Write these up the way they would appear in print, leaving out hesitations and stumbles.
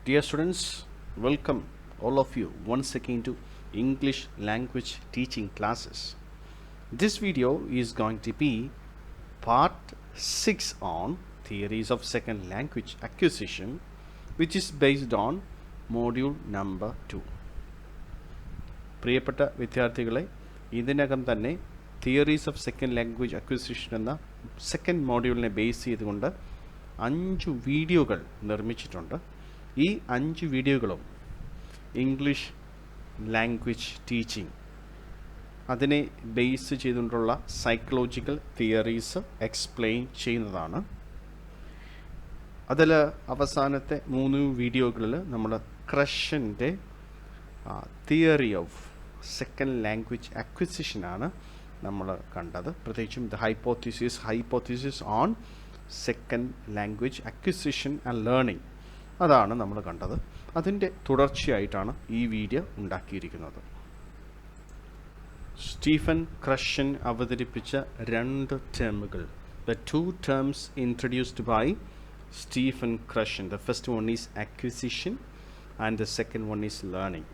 Dear students, welcome all of you once again to English language teaching classes. This video is going to be part 6 on theories of second language acquisition, which is based on module number 2. പ്രിയപ്പെട്ട വിദ്യാർത്ഥികളെ, ഇതിനകം തന്നെ theories of second language acquisition എന്ന second മോഡ്യൂളിനെ base ചെയ്തുകൊണ്ട് 5 വീഡിയോകൾ നിർമ്മിച്ചിട്ടുണ്ട്. ഈ 5 വീഡിയോകളും ഇംഗ്ലീഷ് ലാംഗ്വേജ് ടീച്ചിങ് അതിനെ ബേസ് ചെയ്തുകൊണ്ടുള്ള സൈക്കോളജിക്കൽ തിയറീസ് എക്സ്പ്ലെയിൻ ചെയ്യുന്നതാണ്. അതിൽ അവസാനത്തെ 3 വീഡിയോകളിൽ നമ്മൾ ക്രഷൻ്റെ തിയറി ഓഫ് സെക്കൻഡ് ലാംഗ്വേജ് അക്വിസിഷനാണ് നമ്മൾ കണ്ടത്. പ്രത്യേകിച്ചും the hypothesis on second language acquisition and learning അതാണ് നമ്മൾ കണ്ടത്. അതിൻ്റെ തുടർച്ചയായിട്ടാണ് ഈ വീഡിയോ ഉണ്ടാക്കിയിരിക്കുന്നത്. സ്റ്റീഫൻ ക്രഷൻ അവതരിപ്പിച്ച 2 ടേമുകൾ, the 2 terms introduced by Stephen Krashen. The first one is acquisition and the second one is learning.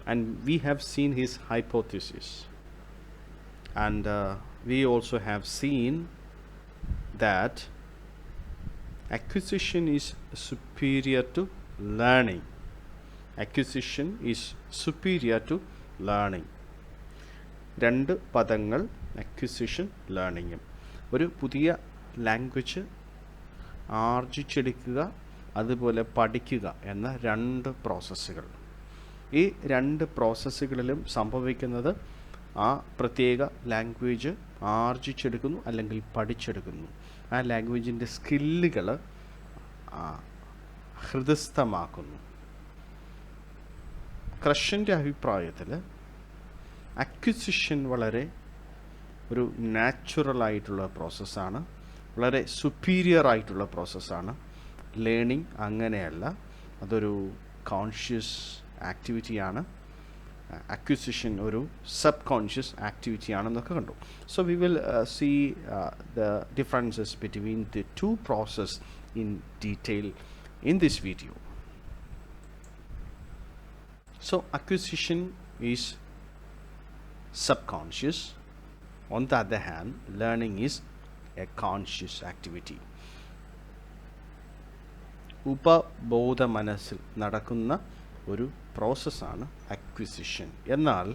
And we have seen his hypothesis, and we also have seen that acquisition is superior to learning. Acquisition is superior to learning. 2 പദങ്ങൾ, acquisition, ലേണിങ്ങും. ഒരു പുതിയ language ആർജിച്ചെടുക്കുക, അതുപോലെ പഠിക്കുക എന്ന 2 പ്രോസസ്സുകൾ. ഈ 2 പ്രോസസ്സുകളിലും സംഭവിക്കുന്നത് ആ പ്രത്യേക ലാംഗ്വേജ് ആർജിച്ചെടുക്കുന്നു അല്ലെങ്കിൽ പഠിച്ചെടുക്കുന്നു. ആ ലാംഗ്വേജിൻ്റെ സ്കില്ലുകൾ ഹൃദയസ്ഥമാക്കുന്നു. ക്രഷൻ്റെ അഭിപ്രായത്തിൽ അക്വിസിഷൻ വളരെ ഒരു നാച്ചുറലായിട്ടുള്ള പ്രോസസ്സാണ്, വളരെ സുപ്പീരിയർ ആയിട്ടുള്ള പ്രോസസ്സാണ്. ലേണിംഗ് അങ്ങനെയല്ല, അതൊരു കോൺഷ്യസ് ആക്ടിവിറ്റിയാണ്. അക്വിസിഷൻ ഒരു സബ് കോൺഷ്യസ് ആക്ടിവിറ്റിയാണെന്നൊക്കെ കണ്ടു. So we will see the differences between the 2 process in detail in this video. So acquisition is subconscious. On the other hand, learning is a conscious activity. ഉപബോധ മനസ്സിൽ നടക്കുന്ന ഒരു പ്രോസസ്സാണ് acquisition. എന്നാൽ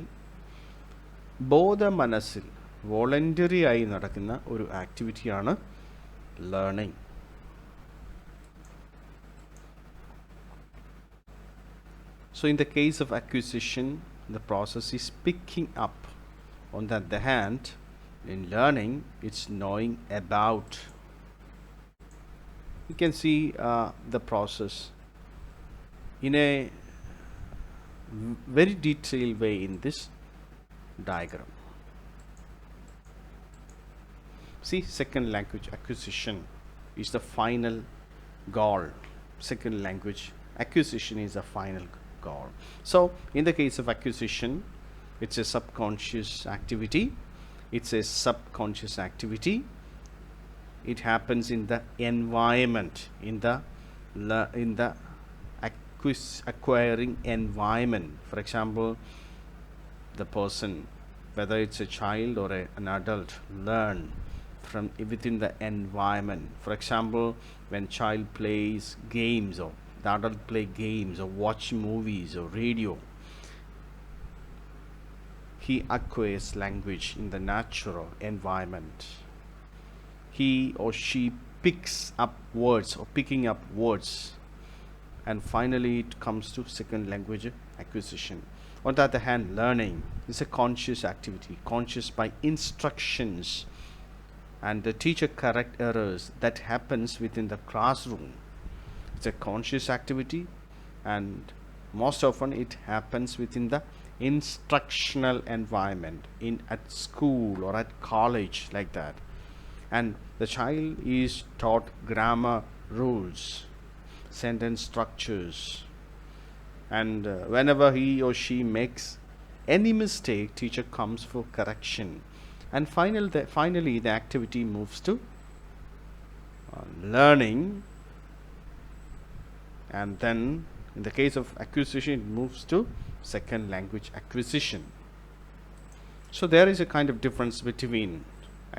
ബോധ മനസ്സിൽ വോളണ്ടറി ആയി നടക്കുന്ന ഒരു ആക്ടിവിറ്റിയാണ് learning. So in the case of acquisition, the process is picking up. On the other hand, in learning, it's knowing about. You can see the process in a very detailed way in this diagram. See, second language acquisition is the final goal. Second language acquisition is the final goal. So in the case of acquisition, it's a subconscious activity. It happens in the environment, in the acquiring environment. For example, the person, whether it's a child or an adult, learn from within the environment. For example, when child plays games, or the adult play games, or watch movies or radio, he acquires language in the natural environment. He or she picks up words or picking up words, and finally it comes to second language acquisition. On the other hand, learning is a conscious activity, conscious by instructions, and the teacher correct errors that happens within the classroom. It's a conscious activity, and most often it happens within the instructional environment, at school or at college, like that. And the child is taught grammar rules, sentence structures, and whenever he or she makes any mistake, teacher comes for correction, and finally the activity moves to learning, and then In the case of acquisition, it moves to second language acquisition. So there is a kind of difference between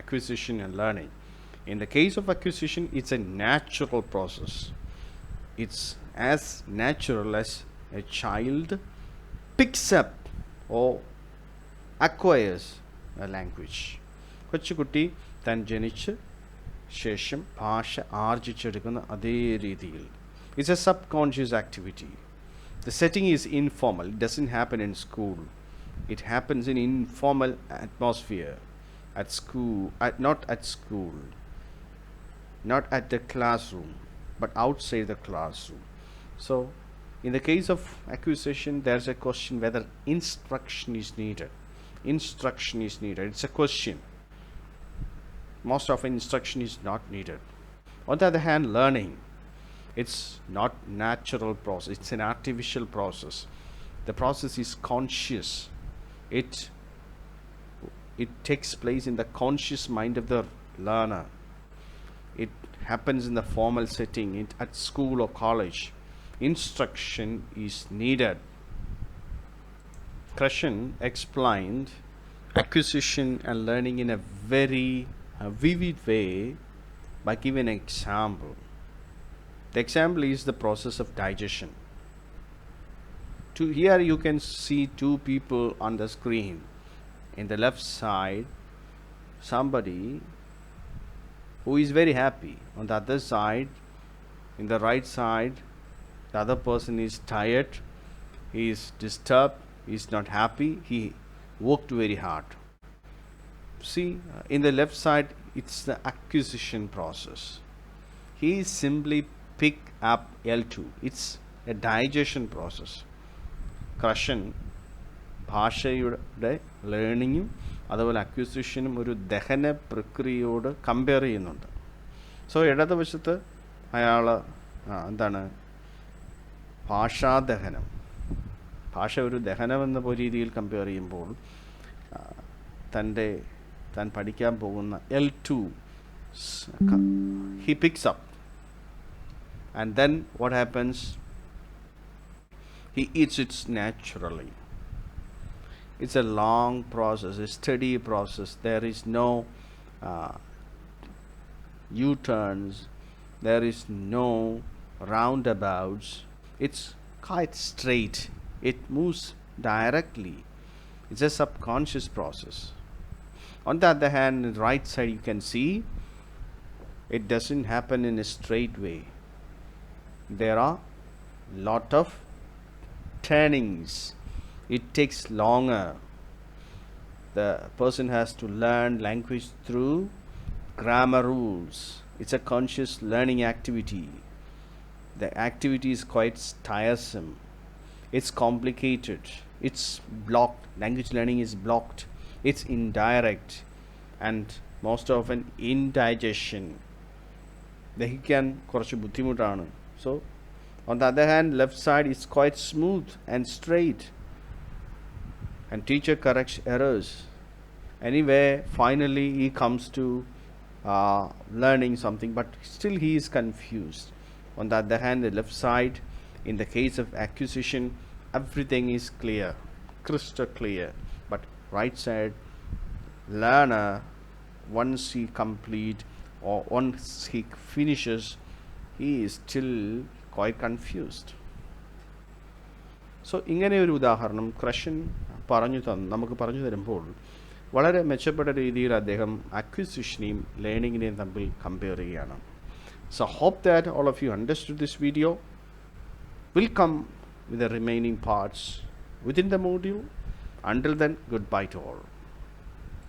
acquisition and learning. In the case of acquisition, it's a natural process. It's as natural as a child picks up or acquires a language. കൊച്ചുകുട്ടി താൻ ജനിച്ച് ശേഷം ഭാഷ ആർജിച്ചെടുക്കുന്ന അതേ രീതിയിൽ. It's a subconscious activity. The setting is informal. It doesn't happen in school. It happens in informal atmosphere. At school, not at school, not at the classroom, but outside the classroom. So, in the case of acquisition, there's a question whether instruction is needed. Instruction is needed. It's a question. Most often, instruction is not needed. On the other hand, learning, it's not natural process. It's an artificial process. The process is conscious. It takes place in the conscious mind of the learner. It happens in the formal setting, at school or college. Instruction is needed. Krashen explained acquisition and learning in a very vivid way by giving an example. The example is the process of digestion. Here you can see two people on the screen. In the left side, somebody who is very happy. On the other side, in the right side, the other person is tired, he is disturbed, he is not happy, he worked very hard. See, in the left side, it's the acquisition process. He simply pick up L2. It's a digestion process. Krashen ഭാഷയുടെ ലേണിങ്ങും അതുപോലെ അക്വിസിഷനും ഒരു ദഹന പ്രക്രിയയോട് compare ചെയ്യുന്നുണ്ട്. So ഇടതുവശത്ത് അയാൾ എന്താണ് ഭാഷാദഹനം, ഭാഷ ഒരു ദഹനമെന്ന രീതിയിൽ കമ്പയർ ചെയ്യുമ്പോൾ താൻ പഠിക്കാൻ പോകുന്ന L2 he picks up, and then what happens, he eats it naturally. It's a long process, a steady process. There is no U-turns, there is no roundabouts. It's quite straight. It moves directly. It's a subconscious process. On the other hand, on the right side you can see it doesn't happen in a straight way. There are lot of turnings. It takes longer. The person has to learn language through grammar rules. It's a conscious learning activity. The activity is quite tiresome. It's complicated. It's blocked. Language learning is blocked. It's indirect and most often indigestion. ദഹിക്കാൻ കുറച്ച് ബുദ്ധിമുട്ടാണ്. So on the other hand, left side is quite smooth and straight, and teacher corrects errors. Anyway, finally he comes to learning something, but still he is confused. On the other hand, the left side, in the case of acquisition, everything is clear, crystal clear. But right side, learner, once he complete or once he finishes, he is still quite confused. So ഇങ്ങനെ ഒരു ഉദാഹരണം ക്രഷൻ നമുക്ക് പറഞ്ഞു തരുമ്പോൾ വളരെ മെച്ചപ്പെട്ട രീതിയിൽ അദ്ദേഹം അക്വിസിഷനെയും ലേണിങ്ങിനെയും തമ്മിൽ കമ്പയർ ചെയ്യുകയാണ്. So hope that all of you understood this video. Will come with the remaining parts within the module. Until then, goodbye to all.